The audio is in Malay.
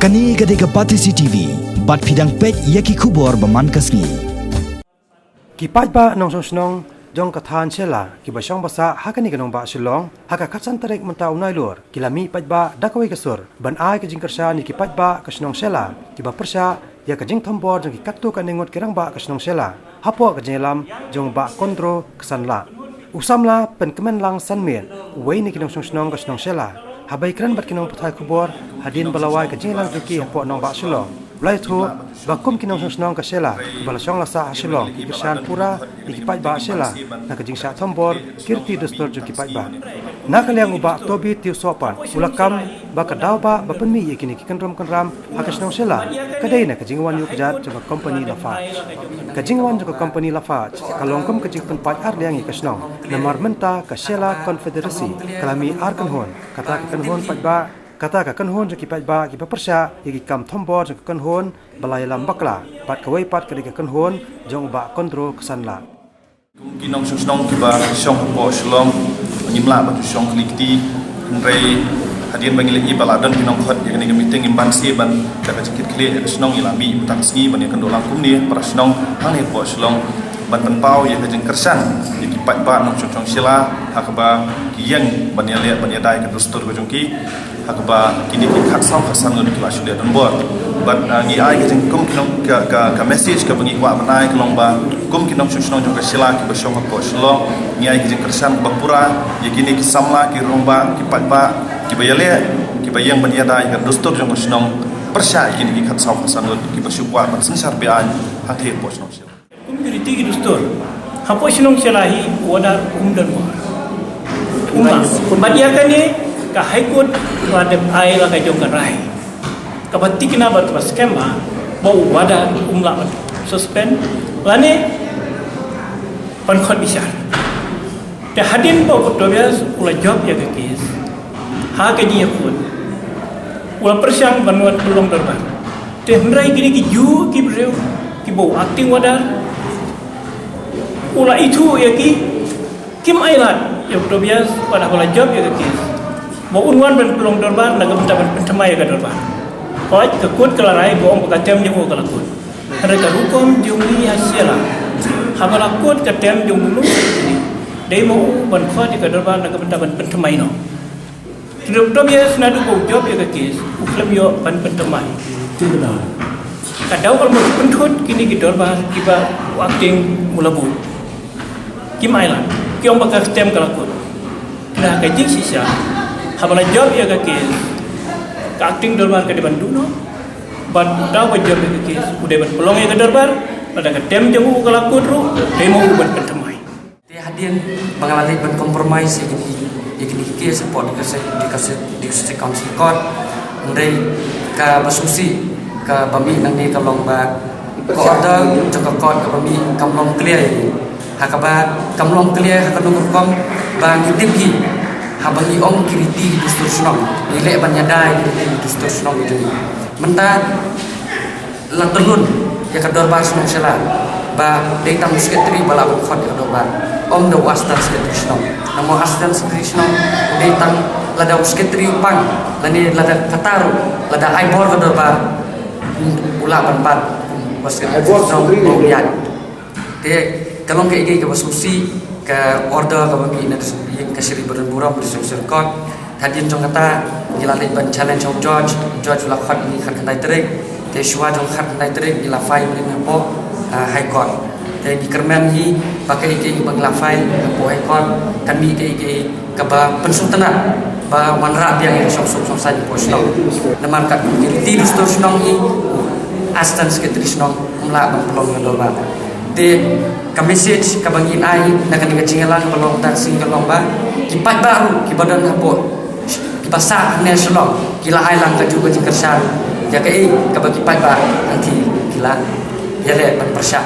Kani gade ke Pati CCTV, bat pidang pek yaki kubor baman kasni. Kipat ba nong song jong kathan chela ki basong basa hakani kanong ba silong haka khatsan tarek mentaw nailur kilami pat ba dakawai kasur ban ai ke jingkarsa ni kipat ba kasnong sela ki ba persa ya ka jing thombor jong ki kattu kaningot kirang ba kasnong sela hapo ka jelam jong ba kontro kesanla usamla pen kemen lang sanmen wei ni kinong song kasnong sela habai kran bat kinong puthai kubor hadin balawai ka jinglang ki hapo nong ba silong lai thu bakum kinong song ka sela balasong lasa silong kisan pura ikipat ba sela na kajing sa thombor kirti dostor jo kipat ba nakaliang uba tobi tiu sopan ulakam ba kadaw ba bapenmi yakini kikanram kanram hakasnong sela kadai na kajing wan yu kajat jo company lafa kajing wan jo company lafa kalongkom kajing penpat ar liang ikasnong namar menta ka sela confederacy kalami arkan hon kata kan hon pat ba kata ka kan hon jo kipat ba ki persa yaki kam thombor jo kan hon balai lam bakla pat kawai pat ka kan hon jong ba kontrol kesanla Kinong susnong kiba syong po shlong nyimla batu syong klikti nrei hadian bangile i baladan kinong khot ya ni meeting imban si ban ka cikit kle snong ilami utang sngi ban kan dolang kumni para snong hane po shlong ban penpau ya kajeng kersan ya kipat ba nong chong sila hakba kiyang ban ya le ban ya dai ka dostor ko jongki hakba kini ki khatsam khasan ngon ki asule don bor ban ngi ai kajeng kum kinong ka message ka bangi wa manai kelong ba kum kinong susnong jong ka sila ki ba syong po shlong ngi ai kajeng kersan ba pura ya kini ki samla ki romba kipat ba ki ba ya le ki ba yang ban ya dai ka dostor jong snong persya kini ki khatsam khasan ngon ki ba syukwa ban sensar bi an hakhe po shlong sila Community ki dostor hapo sinong selahi wada dan pemadiakan ni ka high court wadem ai la ka jong karai ka batti kina bat skema bau wada bat suspend lane pan khot bisar te hadin bau kotobias ula job ya ke kes ha ke dia pun ula persiang banuat belum dorban te hendrai gini ki ju ki breu ki bau acting wada ula itu ya ki kim ailat ya tobias pada ula job ya ki mau unwan ben pelong dorban na gamta ben pentamai ka dorban koi ke kut kelarai go om ka tem jemu ka lakut ada ka hukum jumli hasil habala kut ka tem jumlu dei mau ban khot ka dorban na gamta ben pentamai no kidop tobias na du go job ya ki uklam yo ban pentamai tidak kadau kalau pentut kini ki dorban kiba acting mulabut Kim Island, kiong bakal stem kalakut. Kena kajing sisa, habala job ya kakis, acting dorbar ke depan duno, ban tahu job ya kakis, udah ban pelong ya ke dorbar, pada ke tem jamu kalakut ru, demo ban pentemai. Dia hadian mengalami ban kompromis ini kis support dikasih council court, ndai ke basusi ke bami nang ni kalong ba, ko ada joko court ke bami kamlong clear hakaba kamlong clear hakanung kom bang itipki habangi om kiriti distorsionong nilai banyadai kiriti distorsionong itu menta lantelun ya kador bas nong sela ba data musketri bala khot kador ba om the wastan distorsionong namo astan distorsionong data lada musketri upang lani lada kataru lada aibor kador ba ula ban musketri distorsionong ya de kalau ke igi ke basusi ke order ke bagi nak kasih berburam bersama court hadian jong kata gilale ban challenge of George la khat ni khat kandai trek te shwa jong khat kandai trek gila file ni po high court te di kerman hi pakai igi bang la file po high court kami ke igi ke ba pensultana ba manra biang sok sai po snong naman kat ti distorsionong hi astan sketrisnong mla bang pelong ndoba de ka message ka bangin ai na kanang cingalang balong tan singalong ba kipat baru ki badan hapo ki pasak national kila ai lang ka juga jingkersan ya ka bagi kipat ba nanti kila ya le persa